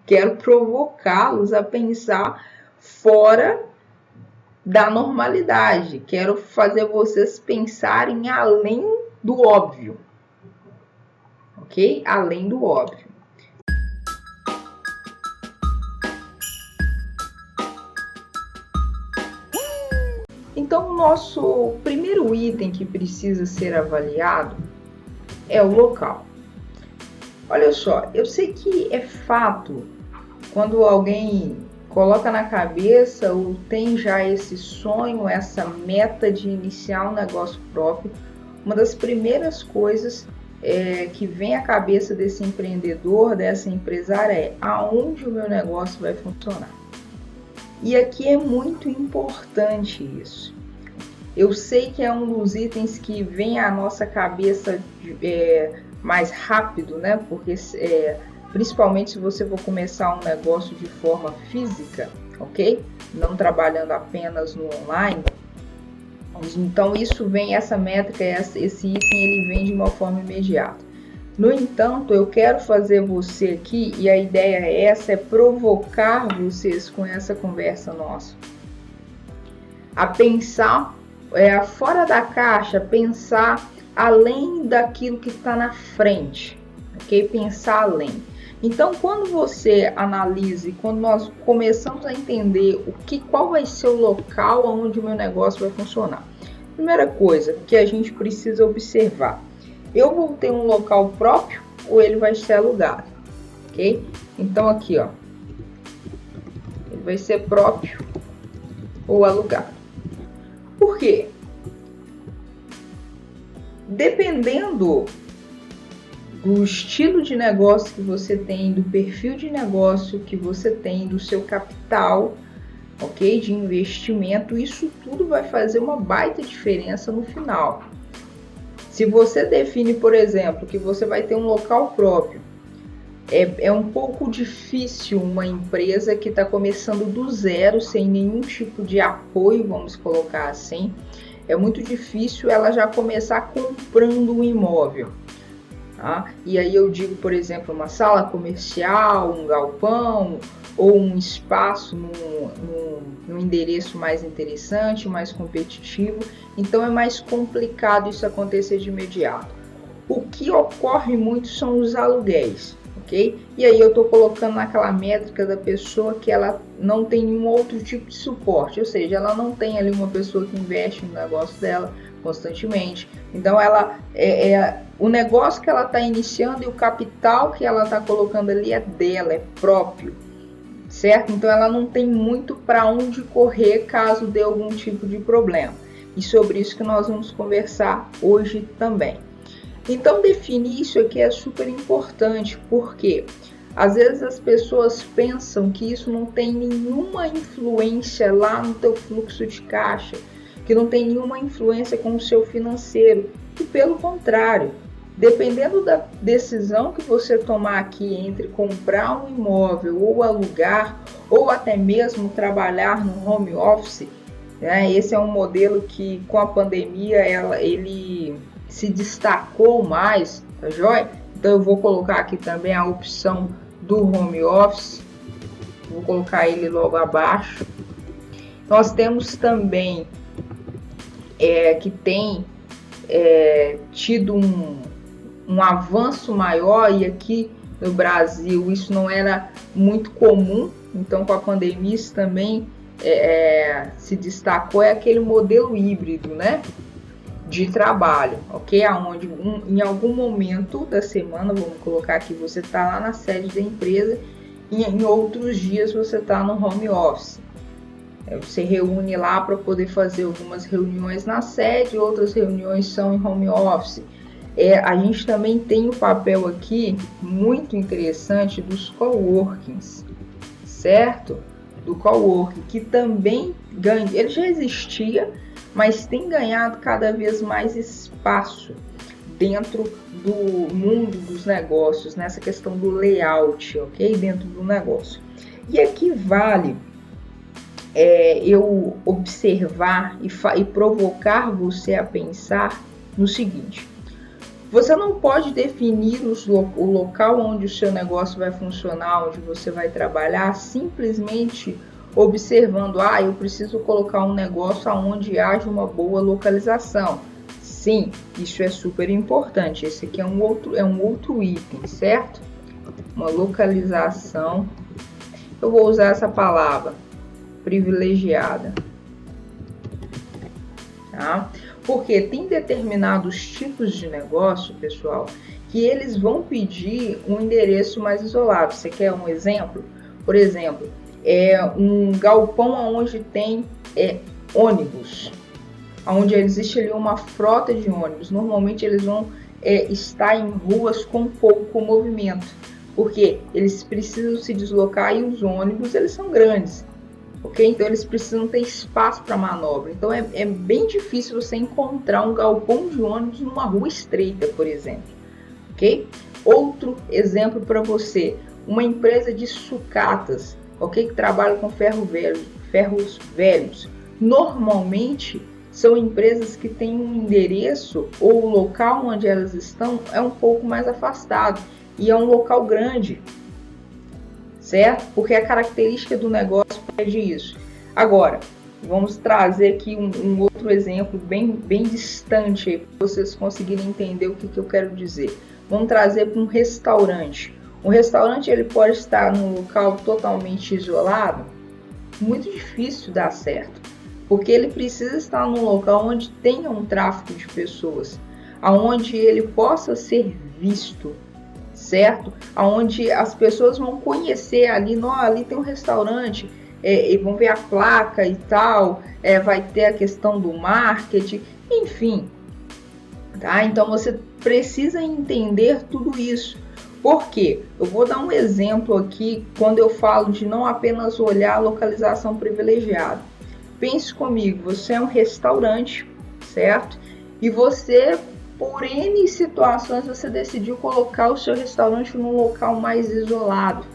quero provocá-los a pensar fora da normalidade. Quero fazer vocês pensarem além do óbvio, ok? Além do óbvio. Então, o nosso primeiro item que precisa ser avaliado é o local. Olha só, eu sei que é fato quando alguém coloca na cabeça ou tem já esse sonho, essa meta de iniciar um negócio próprio, uma das primeiras coisas que vem à cabeça desse empreendedor, dessa empresária é: aonde o meu negócio vai funcionar? E aqui é muito importante isso. Eu sei que é um dos itens que vem à nossa cabeça mais rápido, né? Porque principalmente se você for começar um negócio de forma física, ok? Não trabalhando apenas no online. Então isso vem, essa métrica, esse item, ele vem de uma forma imediata. No entanto, eu quero fazer você aqui, e a ideia é essa, é provocar vocês com essa conversa nossa a pensar fora da caixa, pensar além daquilo que está na frente, ok? Pensar além. Então, quando você analisa e quando nós começamos a entender qual vai ser o local onde o meu negócio vai funcionar, primeira coisa que a gente precisa observar: eu vou ter um local próprio ou ele vai ser alugado, ok? Então aqui, ó, ele vai ser próprio ou alugado. Por quê? Dependendo do estilo de negócio que você tem, do perfil de negócio que você tem, do seu capital, ok? De investimento, isso tudo vai fazer uma baita diferença no final. Se você define, por exemplo, que você vai ter um local próprio, é um pouco difícil uma empresa que está começando do zero, sem nenhum tipo de apoio, vamos colocar assim, é muito difícil ela já começar comprando um imóvel. Tá? E aí eu digo, por exemplo, uma sala comercial, um galpão ou um espaço num endereço mais interessante, mais competitivo. Então é mais complicado isso acontecer de imediato. O que ocorre muito são os aluguéis, ok? E aí eu estou colocando naquela métrica da pessoa que ela não tem nenhum outro tipo de suporte, ou seja, ela não tem ali uma pessoa que investe no negócio dela constantemente. Então ela o negócio que ela está iniciando e o capital que ela está colocando ali é dela, é próprio, certo? Então ela não tem muito para onde correr caso dê algum tipo de problema. E sobre isso que nós vamos conversar hoje também. Então definir isso aqui é super importante, porque às vezes as pessoas pensam que isso não tem nenhuma influência lá no teu fluxo de caixa, que não tem nenhuma influência com o seu financeiro. E pelo contrário, dependendo da decisão que você tomar aqui entre comprar um imóvel ou alugar, ou até mesmo trabalhar no home office, né? Esse é um modelo que com a pandemia ele se destacou mais, tá joia? Então eu vou colocar aqui também a opção do home office, vou colocar ele logo abaixo. Nós temos também que tem tido um avanço maior, e aqui no Brasil isso não era muito comum, então com a pandemia isso também se destacou, é aquele modelo híbrido, né, de trabalho, ok? Onde em algum momento da semana, vamos colocar aqui, você está lá na sede da empresa e em outros dias você está no home office. Você reúne lá para poder fazer algumas reuniões na sede, outras reuniões são em home office. A gente também tem o papel aqui muito interessante dos coworkings, certo? Do coworking, que também ganha, ele já existia, mas tem ganhado cada vez mais espaço dentro do mundo dos negócios, nessa questão do layout, ok? Dentro do negócio. E aqui vale eu observar e provocar você a pensar no seguinte: Você não pode definir o local onde o seu negócio vai funcionar, onde você vai trabalhar, simplesmente observando, eu preciso colocar um negócio onde haja uma boa localização. Sim, isso é super importante. Esse aqui é um outro item, certo? Uma localização. Eu vou usar essa palavra, privilegiada. Tá? Porque tem determinados tipos de negócio, pessoal, que eles vão pedir um endereço mais isolado. Você quer um exemplo? Por exemplo, um galpão onde tem ônibus, onde existe ali uma frota de ônibus. Normalmente eles vão estar em ruas com pouco movimento, porque eles precisam se deslocar e os ônibus eles são grandes. Ok? Então eles precisam ter espaço para manobra. Então é bem difícil você encontrar um galpão de ônibus numa rua estreita, por exemplo. Ok? Outro exemplo para você, uma empresa de sucatas, ok? Que trabalha com ferros velhos. Normalmente são empresas que têm um endereço ou o local onde elas estão é um pouco mais afastado e é um local grande. Certo? Porque a característica do negócio pede isso. Agora, vamos trazer aqui um outro exemplo bem distante para vocês conseguirem entender o que eu quero dizer. Vamos trazer para um restaurante. Um restaurante ele pode estar num local totalmente isolado, muito difícil dar certo, porque ele precisa estar num local onde tenha um tráfego de pessoas, aonde ele possa ser visto, certo? Onde as pessoas vão conhecer ali, ali tem um restaurante, e vão ver a placa e tal, vai ter a questão do marketing, enfim, tá? Então você precisa entender tudo isso. Por quê? Eu vou dar um exemplo aqui quando eu falo de não apenas olhar a localização privilegiada. Pense comigo, você é um restaurante, certo? E você, por N situações, você decidiu colocar o seu restaurante num local mais isolado,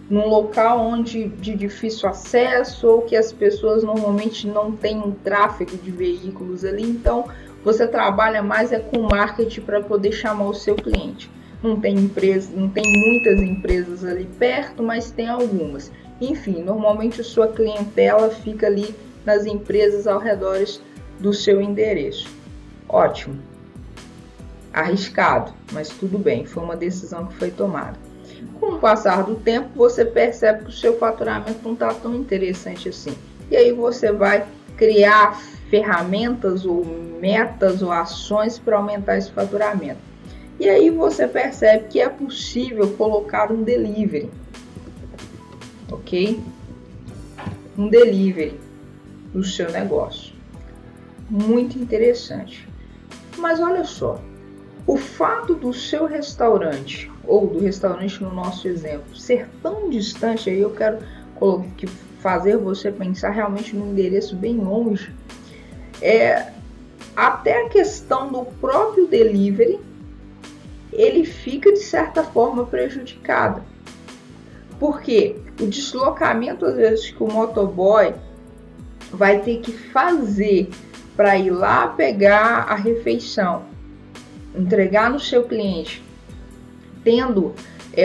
num local onde de difícil acesso ou que as pessoas normalmente não têm um tráfego de veículos ali, então você trabalha mais com marketing para poder chamar o seu cliente. Não tem muitas empresas ali perto, mas tem algumas. Enfim, normalmente a sua clientela fica ali nas empresas ao redor do seu endereço. Ótimo. Arriscado, mas tudo bem, foi uma decisão que foi tomada. Com o passar do tempo, você percebe que o seu faturamento não está tão interessante assim. E aí você vai criar ferramentas ou metas ou ações para aumentar esse faturamento. E aí você percebe que é possível colocar um delivery, ok? Um delivery no seu negócio. Muito interessante. Mas olha só, o fato do seu restaurante, ou do restaurante no nosso exemplo, ser tão distante, aí eu quero fazer você pensar realmente num endereço bem longe, até a questão do próprio delivery, ele fica de certa forma prejudicado. Porque o deslocamento, às vezes, que o motoboy vai ter que fazer para ir lá pegar a refeição, entregar no seu cliente, tendo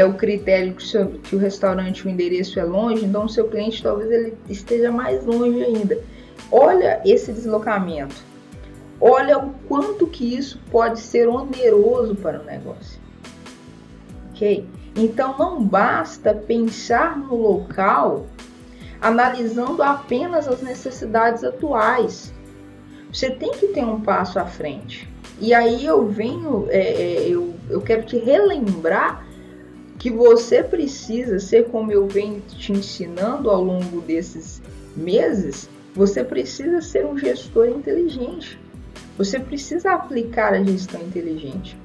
o critério que o restaurante, o endereço é longe, então o seu cliente talvez ele esteja mais longe ainda. Olha esse deslocamento. Olha o quanto que isso pode ser oneroso para o negócio. Ok? Então não basta pensar no local analisando apenas as necessidades atuais. Você tem que ter um passo à frente. E aí eu quero te relembrar que você precisa ser, como eu venho te ensinando ao longo desses meses, você precisa ser um gestor inteligente. Você precisa aplicar a gestão inteligente.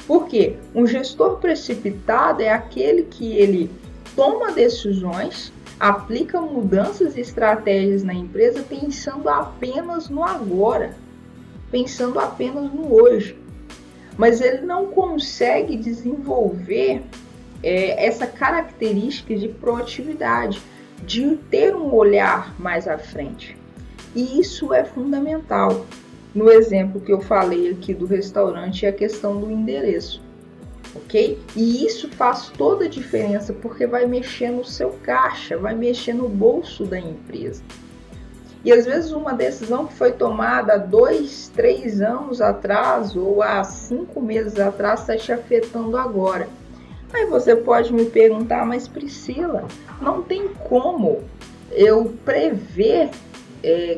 Por quê? Um gestor precipitado é aquele que ele toma decisões, aplica mudanças e estratégias na empresa pensando apenas no agora, pensando apenas no hoje. Mas ele não consegue desenvolver essa característica de proatividade, de ter um olhar mais à frente. E isso é fundamental. no exemplo que eu falei aqui do restaurante, é a questão do endereço, ok? E isso faz toda a diferença, porque vai mexer no seu caixa, vai mexer no bolso da empresa. E às vezes uma decisão que foi tomada há 2, 3 anos atrás ou há 5 meses atrás está te afetando agora. Aí você pode me perguntar, mas Priscila, não tem como eu prever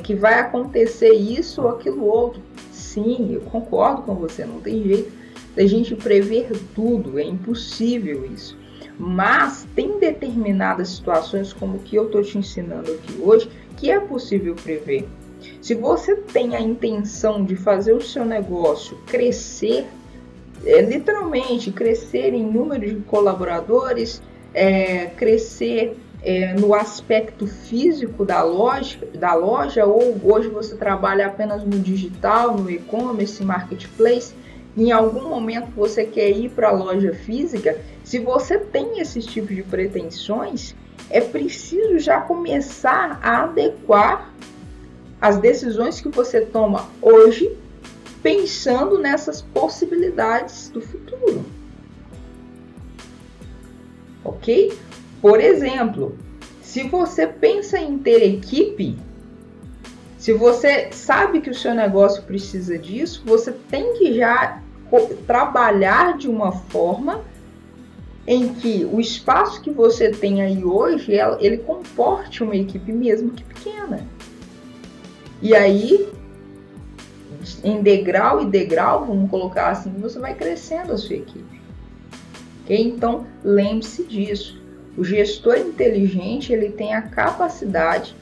que vai acontecer isso ou aquilo outro? Sim, eu concordo com você, não tem jeito da gente prever tudo, é impossível isso. Mas tem determinadas situações, como o que eu estou te ensinando aqui hoje, que é possível prever. Se você tem a intenção de fazer o seu negócio crescer, literalmente crescer em número de colaboradores, crescer no aspecto físico da loja, ou hoje você trabalha apenas no digital, no e-commerce, marketplace, em algum momento você quer ir para a loja física, se você tem esse tipo de pretensões, é preciso já começar a adequar as decisões que você toma hoje, pensando nessas possibilidades do futuro. Ok? Por exemplo, se você pensa em ter equipe, se você sabe que o seu negócio precisa disso, você tem que já trabalhar de uma forma em que o espaço que você tem aí hoje, ele comporte uma equipe mesmo que pequena. E aí, em degrau e degrau, vamos colocar assim, você vai crescendo a sua equipe. Okay? Então, lembre-se disso. O gestor inteligente, ele tem a capacidade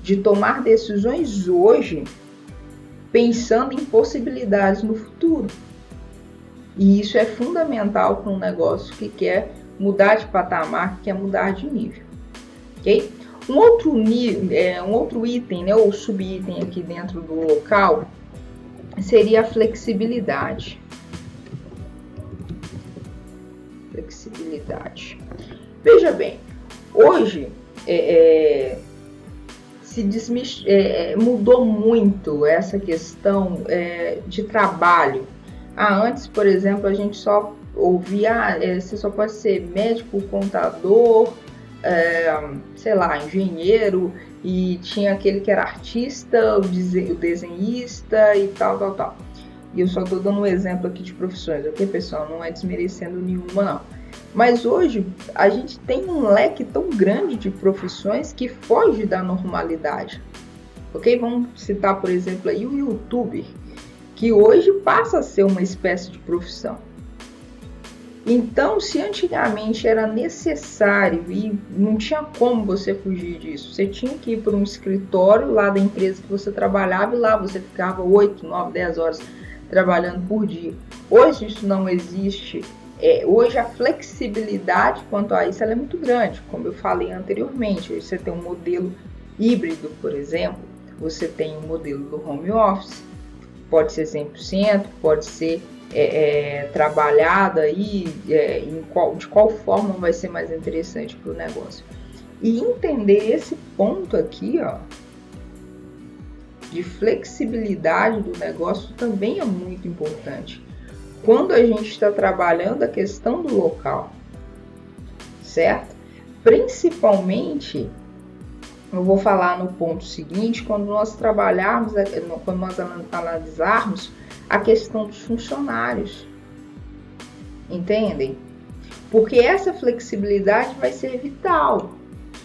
de tomar decisões hoje, pensando em possibilidades no futuro. E isso é fundamental para um negócio que quer mudar de patamar, que quer mudar de nível. Ok? Um outro item, né, ou subitem aqui dentro do local, seria a flexibilidade. Flexibilidade. Veja bem, hoje mudou muito essa questão de trabalho. Antes, por exemplo, a gente só ouvia, você só pode ser médico, contador, engenheiro, e tinha aquele que era artista, o desenhista e tal. E eu só estou dando um exemplo aqui de profissões, ok, pessoal? Não é desmerecendo nenhuma, não. Mas hoje a gente tem um leque tão grande de profissões que foge da normalidade, ok? Vamos citar, por exemplo, aí o youtuber, que hoje passa a ser uma espécie de profissão. Então, se antigamente era necessário e não tinha como você fugir disso, você tinha que ir para um escritório lá da empresa que você trabalhava e lá você ficava 8, 9, 10 horas trabalhando por dia. Hoje isso não existe. Hoje a flexibilidade quanto a isso ela é muito grande, como eu falei anteriormente. Hoje você tem um modelo híbrido, por exemplo, você tem um modelo do home office, pode ser 100%, pode ser trabalhado aí de qual forma vai ser mais interessante para o negócio. E entender esse ponto aqui, ó, de flexibilidade do negócio também é muito importante. Quando a gente está trabalhando a questão do local, certo? Principalmente, eu vou falar no ponto seguinte, quando nós analisarmos a questão dos funcionários, entendem? Porque essa flexibilidade vai ser vital.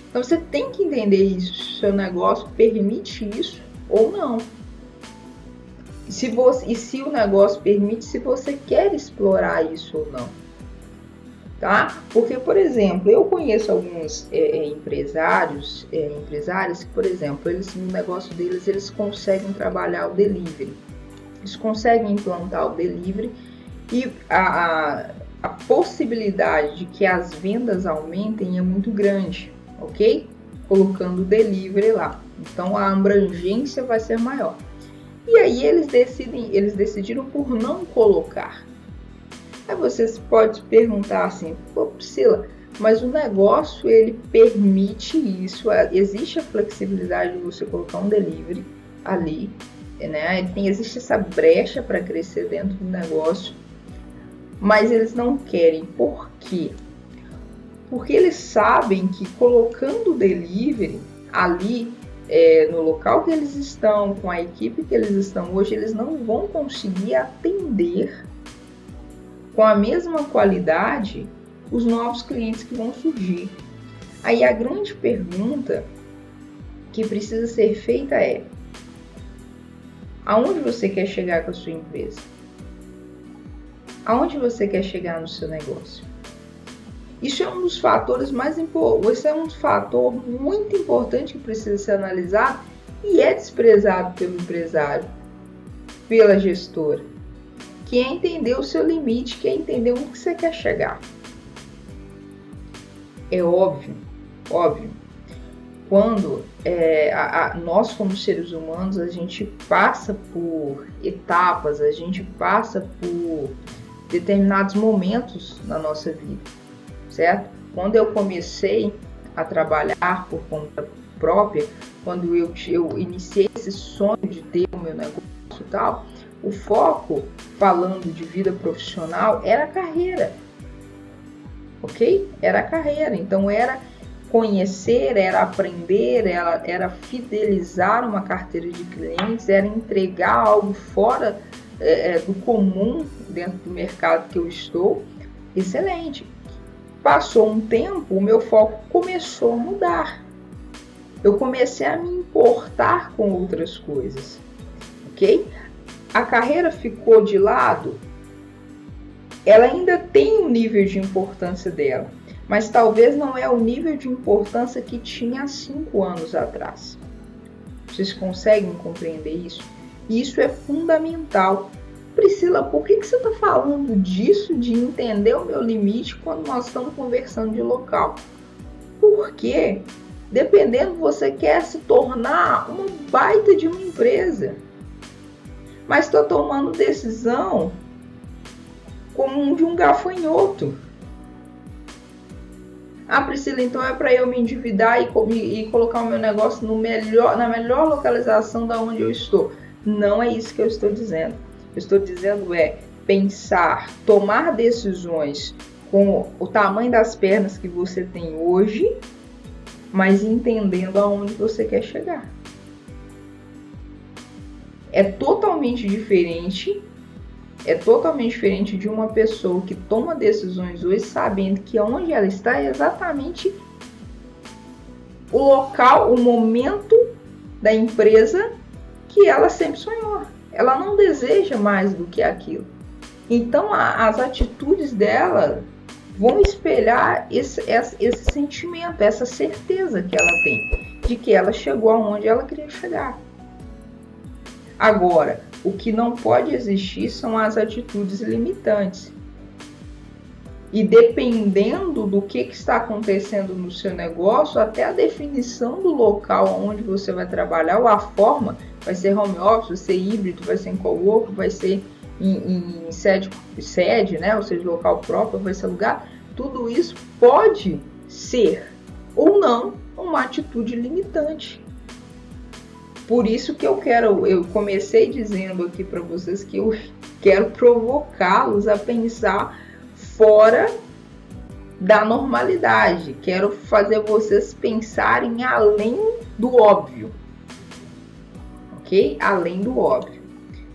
Então você tem que entender isso, se o seu negócio permite isso ou não. E se o negócio permite, se você quer explorar isso ou não. Tá? Porque, por exemplo, eu conheço alguns empresárias que, por exemplo, no negócio deles, eles conseguem trabalhar o delivery. Eles conseguem implantar o delivery e a possibilidade de que as vendas aumentem é muito grande, ok? Colocando o delivery lá. Então, a abrangência vai ser maior. E aí, eles decidiram por não colocar. Aí vocês podem perguntar assim, pô, Priscila, mas o negócio ele permite isso, existe a flexibilidade de você colocar um delivery ali, né? Existe essa brecha para crescer dentro do negócio, mas eles não querem. Por quê? Porque eles sabem que colocando o delivery ali no local que eles estão, com a equipe que eles estão hoje, eles não vão conseguir atender com a mesma qualidade os novos clientes que vão surgir. Aí a grande pergunta que precisa ser feita é: aonde você quer chegar com a sua empresa? Aonde você quer chegar no seu negócio? Isso é um dos fatores mais importantes, esse é um fator muito importante que precisa ser analisado e é desprezado pelo empresário, pela gestora, que é entender o seu limite, que é entender onde você quer chegar. É óbvio, quando nós como seres humanos, a gente passa por etapas, a gente passa por determinados momentos na nossa vida, certo? Quando eu comecei a trabalhar por conta própria, quando eu iniciei esse sonho de ter o meu negócio e tal, o foco, falando de vida profissional, era a carreira, ok? Era a carreira, então era conhecer, era aprender, era fidelizar uma carteira de clientes, era entregar algo fora do comum dentro do mercado que eu estou. Excelente. Passou um tempo, o meu foco começou a mudar. Eu comecei a me importar com outras coisas, ok? A carreira ficou de lado. Ela ainda tem um nível de importância dela, mas talvez não é o nível de importância que tinha há 5 anos atrás. Vocês conseguem compreender isso? Isso é fundamental. Priscila, por que você está falando disso, de entender o meu limite, quando nós estamos conversando de local? Porque, dependendo, você quer se tornar uma baita de uma empresa, mas está tomando decisão como de um gafanhoto. Ah, Priscila, então é para eu me endividar e colocar o meu negócio na melhor localização da onde eu estou. Não é isso que eu estou dizendo. Eu estou dizendo pensar, tomar decisões com o tamanho das pernas que você tem hoje, mas entendendo aonde você quer chegar. É totalmente diferente de uma pessoa que toma decisões hoje sabendo que onde ela está é exatamente o local, o momento da empresa que ela sempre sonhou. Ela não deseja mais do que aquilo. Então as atitudes dela vão espelhar esse sentimento, essa certeza que ela tem de que ela chegou aonde ela queria chegar. Agora, o que não pode existir são as atitudes limitantes. E dependendo do que está acontecendo no seu negócio, até a definição do local onde você vai trabalhar, ou a forma, vai ser home office, vai ser híbrido, vai ser em cowork, vai ser em sede, né? Ou seja, local próprio, vai ser lugar. Tudo isso pode ser ou não uma atitude limitante. Por isso que eu comecei dizendo aqui para vocês que eu quero provocá-los a pensar fora da normalidade. Quero fazer vocês pensarem além do óbvio, ok? Além do óbvio.